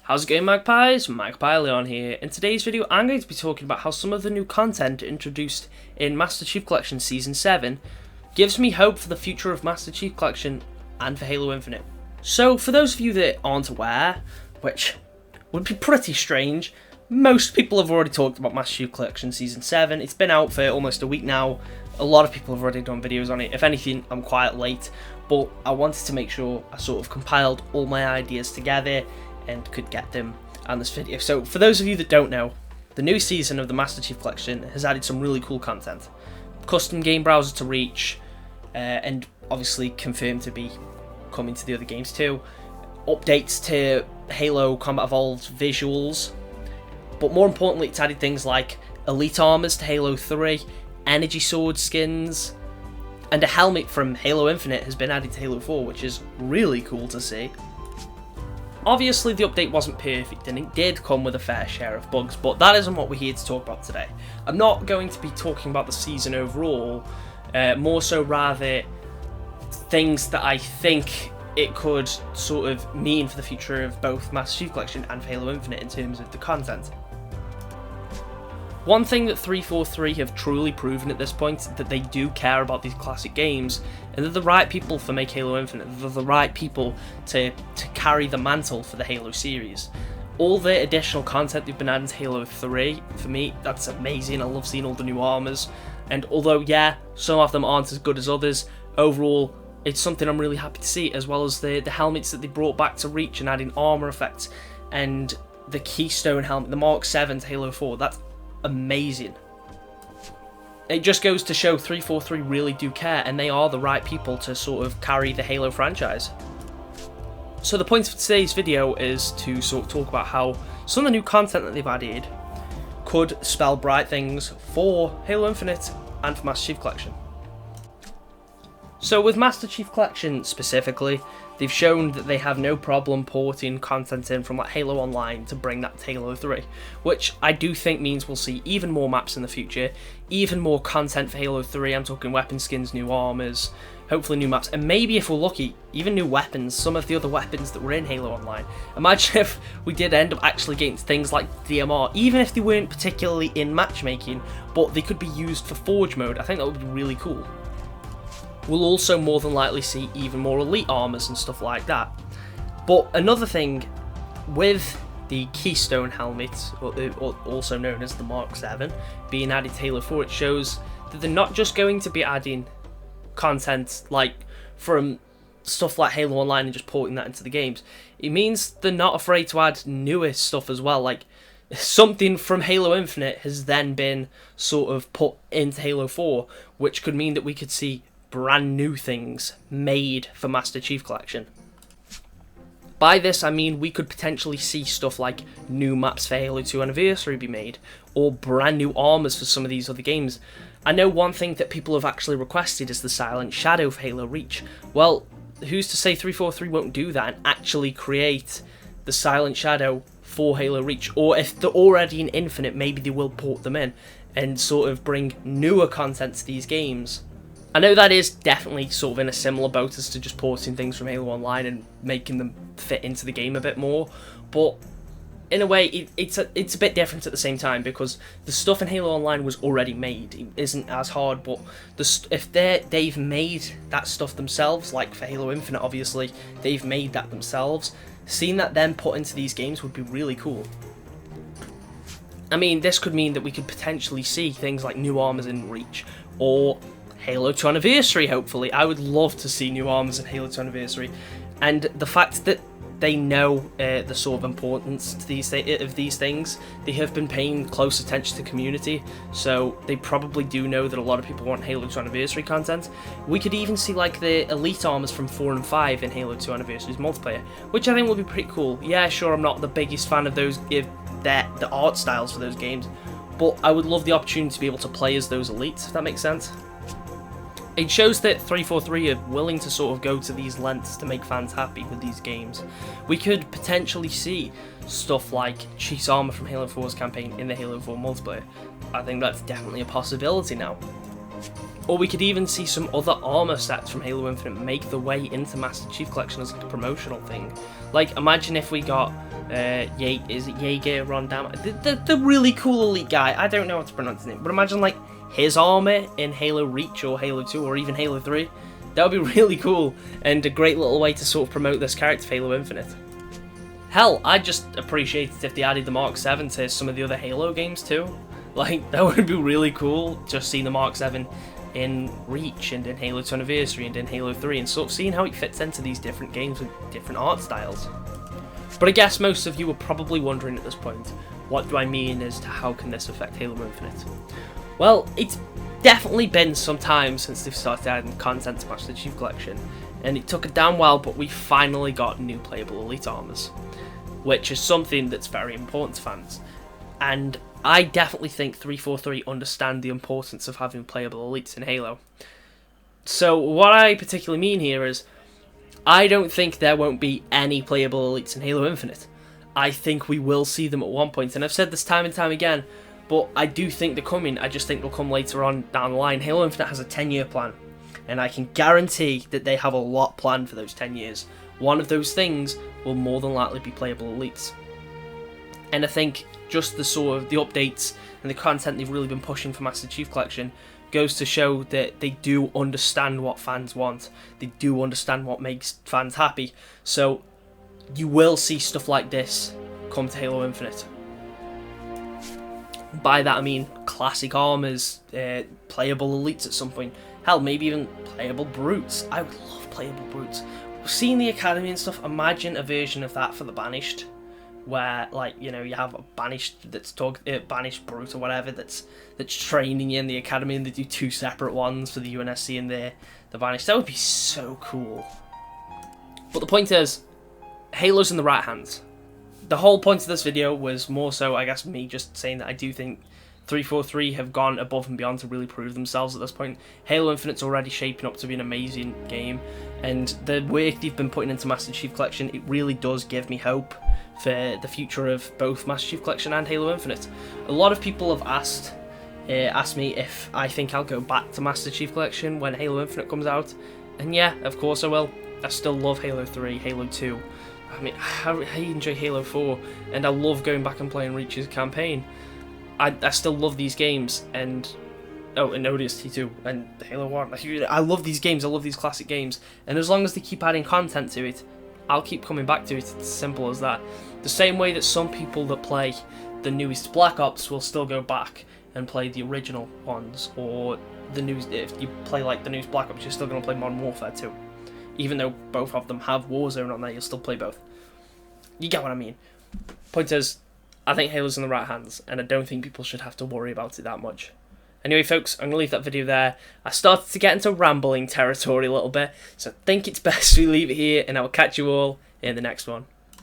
How's it going, Magpies? Magpie Leon here. In today's video, I'm going to be talking about how some of the new content introduced in Master Chief Collection Season 7 gives me hope for the future of Master Chief Collection and for Halo Infinite. So, for those of you that aren't aware, which would be pretty strange, most people have already talked about Master Chief Collection Season 7. It's been out for almost a week now. A lot of people have already done videos on it. If anything, I'm quite late, but I wanted to make sure I sort of compiled all my ideas together and could get them on this video. So for those of you that don't know, the new season of the Master Chief Collection has added some really cool content. Custom game browser to reach, and obviously confirmed to be coming to the other games too. Updates to Halo Combat Evolved visuals, but more importantly it's added things like elite armors to Halo 3, energy sword skins, and a helmet from Halo Infinite has been added to Halo 4, which is really cool to see. Obviously the update wasn't perfect and it did come with a fair share of bugs, but that isn't what we're here to talk about today. I'm not going to be talking about the season overall, more so rather things that I think it could sort of mean for the future of both Master Chief Collection and Halo Infinite in terms of the content. One thing that 343 have truly proven at this point is that they do care about these classic games, and they're the right people for Make Halo Infinite. They're the right people to carry the mantle for the Halo series. All the additional content they've been adding to Halo 3, for me, that's amazing. I love seeing all the new armors, and although, yeah, some of them aren't as good as others, overall, it's something I'm really happy to see, as well as the helmets that they brought back to Reach and adding armor effects, and the Keystone helmet, the Mark 7 to Halo 4, that's amazing. It just goes to show 343 really do care, and they are the right people to sort of carry the Halo franchise. So the point of today's video is to sort of talk about how some of the new content that they've added could spell bright things for Halo Infinite and for Master Chief Collection. So with Master Chief Collection specifically, they've shown that they have no problem porting content in from like Halo Online to bring that to Halo 3, which I do think means we'll see even more maps in the future, even more content for Halo 3, I'm talking weapon skins, new armors, hopefully new maps, and maybe if we're lucky, even new weapons, some of the other weapons that were in Halo Online. Imagine if we did end up actually getting things like DMR, even if they weren't particularly in matchmaking, but they could be used for Forge mode. I think that would be really cool. We'll also more than likely see even more elite armors and stuff like that. But another thing, with the Keystone helmet, also known as the Mark 7, being added to Halo 4, it shows that they're not just going to be adding content like from stuff like Halo Online and just porting that into the games. It means they're not afraid to add newer stuff as well, like something from Halo Infinite has then been sort of put into Halo 4, which could mean that we could see brand new things made for Master Chief Collection. By this I mean we could potentially see stuff like new maps for Halo 2 Anniversary be made, or brand new armors for some of these other games. I know one thing that people have actually requested is the Silent Shadow for Halo Reach. Well, who's to say 343 won't do that and actually create the Silent Shadow for Halo Reach, or if they're already in Infinite, maybe they will port them in and sort of bring newer content to these games. I know that is definitely sort of in a similar boat as to just porting things from Halo Online and making them fit into the game a bit more, but in a way it's a bit different at the same time, because the stuff in Halo Online was already made. It isn't as hard, but if they've made that stuff themselves, like for Halo Infinite obviously, they've made that themselves, seeing that then put into these games would be really cool. I mean, this could mean that we could potentially see things like new armors in Reach, or Halo 2 Anniversary, hopefully. I would love to see new armors in Halo 2 Anniversary, and the fact that they know the sort of importance to these things, they have been paying close attention to the community, so they probably do know that a lot of people want Halo 2 Anniversary content. We could even see like the elite armors from 4 and 5 in Halo 2 Anniversary's multiplayer, which I think will be pretty cool. Yeah, sure, I'm not the biggest fan of those, the art styles for those games, but I would love the opportunity to be able to play as those elites, if that makes sense. It shows that 343 are willing to sort of go to these lengths to make fans happy with these games. We could potentially see stuff like Chief's armor from Halo 4's campaign in the Halo 4 multiplayer. I think that's definitely a possibility now. Or we could even see some other armor sets from Halo Infinite make their way into Master Chief Collection as like a promotional thing. Like, imagine if we got Is it Jaeger Rondam? The really cool elite guy. I don't know how to pronounce his name, but imagine like his armor in Halo Reach or Halo 2 or even Halo 3. That would be really cool and a great little way to sort of promote this character for Halo Infinite. Hell, I'd just appreciate it if they added the Mark 7 to some of the other Halo games too. Like, that would be really cool, just seeing the Mark 7 in Reach and in Halo 2 Anniversary and in Halo 3 and sort of seeing how it fits into these different games with different art styles. But I guess most of you are probably wondering at this point, what do I mean as to how can this affect Halo Infinite? Well, it's definitely been some time since they've started adding content to Master Chief Collection, and it took a damn while, but we finally got new playable elite armors, which is something that's very important to fans. And I definitely think 343 understand the importance of having playable elites in Halo. So what I particularly mean here is, I don't think there won't be any playable elites in Halo Infinite. I think we will see them at one point, and I've said this time and time again, but I do think they're coming. I just think they'll come later on down the line. Halo Infinite has a 10-year plan, and I can guarantee that they have a lot planned for those 10 years. One of those things will more than likely be playable elites. And I think just the sort of the updates and the content they've really been pushing for Master Chief Collection goes to show that they do understand what fans want. They do understand what makes fans happy. So you will see stuff like this come to Halo Infinite. By that I mean classic armors, playable elites at some point. Hell, maybe even playable brutes. I would love playable brutes. Seeing the Academy and stuff, imagine a version of that for the Banished, where, like, you know, you have a Banished that's Banished brute or whatever that's training you in the Academy, and they do two separate ones for the UNSC and the Banished. That would be so cool. But the point is, Halo's in the right hands. The whole point of this video was more so, I guess, me just saying that I do think 343 have gone above and beyond to really prove themselves at this point. Halo Infinite's already shaping up to be an amazing game, and the work they've been putting into Master Chief Collection, it really does give me hope for the future of both Master Chief Collection and Halo Infinite. A lot of people have asked me if I think I'll go back to Master Chief Collection when Halo Infinite comes out, and yeah, of course I will. I still love Halo 3, Halo 2. I mean, I enjoy Halo 4, and I love going back and playing Reach's campaign. I still love these games, and ODST 2 and Halo 1. I love these games, I love these classic games, and as long as they keep adding content to it, I'll keep coming back to it. It's as simple as that. The same way that some people that play the newest Black Ops will still go back and play the original ones, or if you play like the newest Black Ops, you're still going to play Modern Warfare 2. Even though both of them have Warzone on there, you'll still play both. You get what I mean. Point is, I think Halo's in the right hands, and I don't think people should have to worry about it that much. Anyway, folks, I'm going to leave that video there. I started to get into rambling territory a little bit, so I think it's best we leave it here, and I will catch you all in the next one.